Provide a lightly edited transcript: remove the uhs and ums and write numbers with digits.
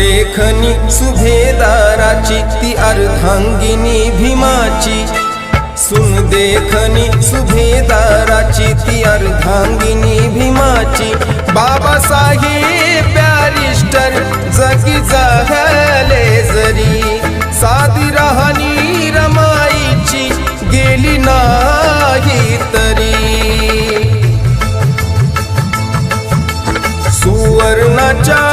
देखनी सुभेदाराची ती अर्धांगिनी भीमाची, सुन देखनी सुभेदाराची ती अर्धांगिनी भीमाची। बाबासाहेब बॅरिस्टर जगी जाहले जरी, साधी राहणी रमाईची गेली नाही तरी। सुवर्णाच्या